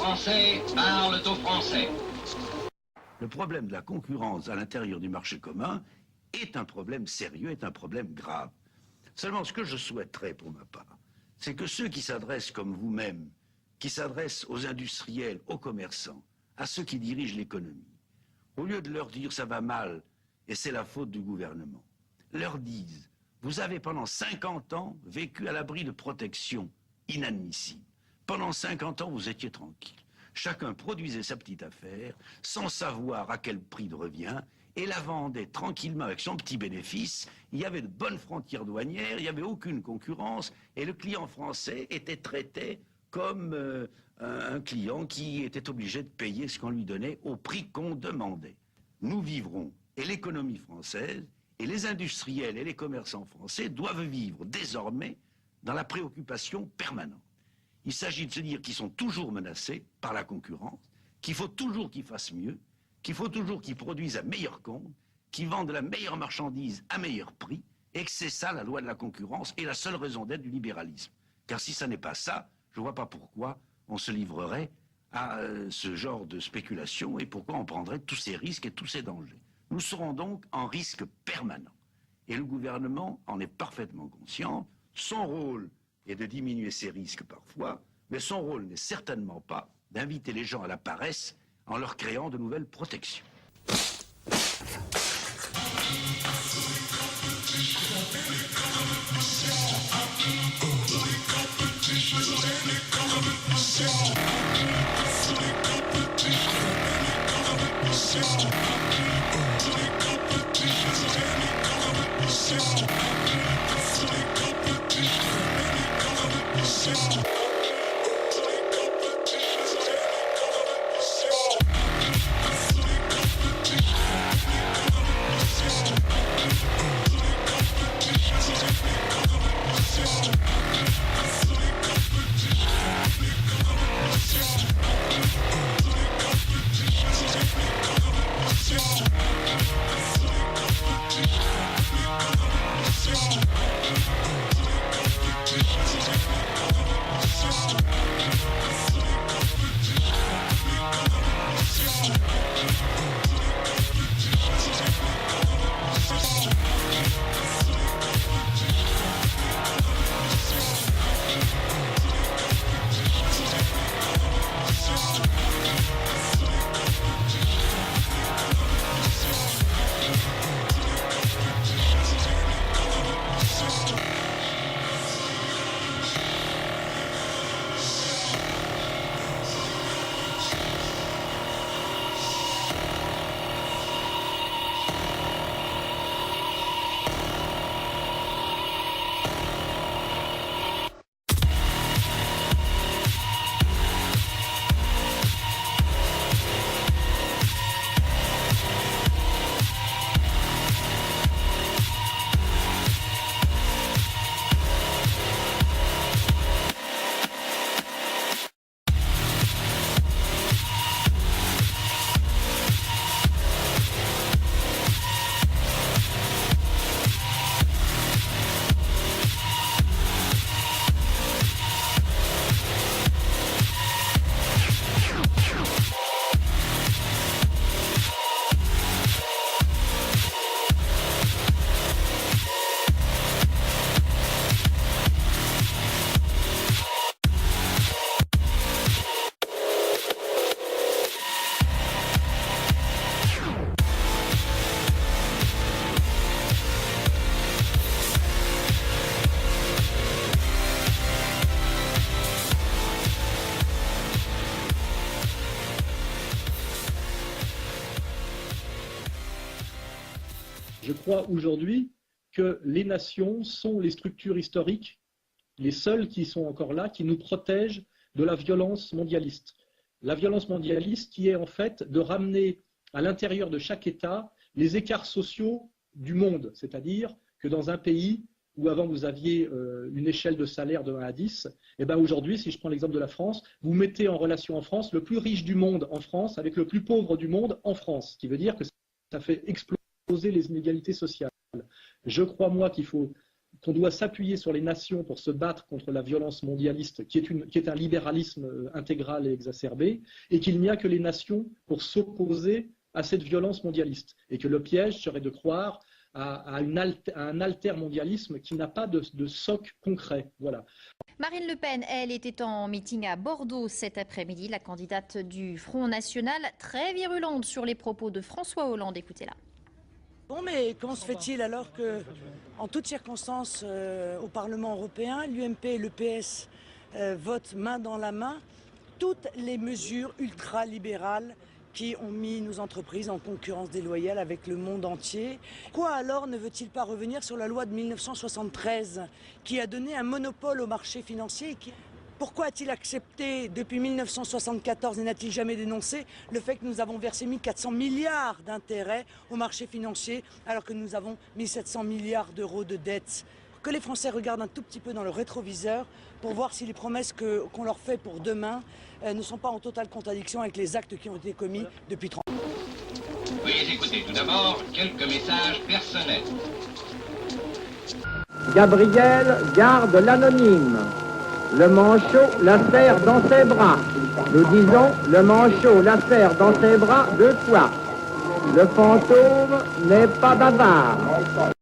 Français parlent aux Français. Le problème de la concurrence à l'intérieur du marché commun est un problème sérieux, est un problème grave. Seulement, ce que je souhaiterais pour ma part, c'est que ceux qui s'adressent comme vous-même, qui s'adressent aux industriels, aux commerçants, à ceux qui dirigent l'économie, au lieu de leur dire ça va mal et c'est la faute du gouvernement, leur disent vous avez pendant 50 ans vécu à l'abri de protections inadmissibles. Pendant 50 ans, vous étiez tranquille. Chacun produisait sa petite affaire sans savoir à quel prix de revient et la vendait tranquillement avec son petit bénéfice. Il y avait de bonnes frontières douanières, il n'y avait aucune concurrence et le client français était traité comme un client qui était obligé de payer ce qu'on lui donnait au prix qu'on demandait. Nous vivrons, et l'économie française, et les industriels et les commerçants français doivent vivre désormais dans la préoccupation permanente. Il s'agit de se dire qu'ils sont toujours menacés par la concurrence, qu'il faut toujours qu'ils fassent mieux, qu'il faut toujours qu'ils produisent à meilleur compte, qu'ils vendent la meilleure marchandise à meilleur prix, et que c'est ça la loi de la concurrence et la seule raison d'être du libéralisme. Car si ça n'est pas ça, je ne vois pas pourquoi on se livrerait à ce genre de spéculation et pourquoi on prendrait tous ces risques et tous ces dangers. Nous serons donc en risque permanent. Et le gouvernement en est parfaitement conscient. Son rôle est de diminuer ces risques parfois, mais son rôle n'est certainement pas d'inviter les gens à la paresse en leur créant de nouvelles protections. Je crois aujourd'hui que les nations sont les structures historiques, les seules qui sont encore là, qui nous protègent de la violence mondialiste. La violence mondialiste qui est en fait de ramener à l'intérieur de chaque État les écarts sociaux du monde. C'est-à-dire que dans un pays où avant vous aviez une échelle de salaire de 1 à 10, et bien aujourd'hui, si je prends l'exemple de la France, vous mettez en relation en France le plus riche du monde en France avec le plus pauvre du monde en France, ce qui veut dire que ça fait exploser les inégalités sociales. Je crois, moi, qu'il faut qu'on doit s'appuyer sur les nations pour se battre contre la violence mondialiste, qui est un libéralisme intégral et exacerbé, et qu'il n'y a que les nations pour s'opposer à cette violence mondialiste, et que le piège serait de croire à un altermondialisme qui n'a pas de socle concret. Voilà. Marine Le Pen, elle, était en meeting à Bordeaux cet après-midi. La candidate du Front National, très virulente sur les propos de François Hollande. Écoutez-la. Bon, mais comment se fait-il alors que, en toutes circonstances, au Parlement européen, l'UMP et le PS votent main dans la main toutes les mesures ultralibérales qui ont mis nos entreprises en concurrence déloyale avec le monde entier. Pourquoi alors ne veut-il pas revenir sur la loi de 1973 qui a donné un monopole au marché financier? Pourquoi a-t-il accepté depuis 1974 et n'a-t-il jamais dénoncé le fait que nous avons versé 1400 milliards d'intérêts au marché financier alors que nous avons 1700 milliards d'euros de dettes? Que les Français regardent un tout petit peu dans le rétroviseur pour voir si les promesses qu'on leur fait pour demain ne sont pas en totale contradiction avec les actes qui ont été commis depuis 30 ans. Veuillez écouter tout d'abord quelques messages personnels. Gabriel garde l'anonyme. Le manchot la serre dans ses bras. Nous disons, le manchot la serre dans ses bras 2 fois. Le fantôme n'est pas bavard.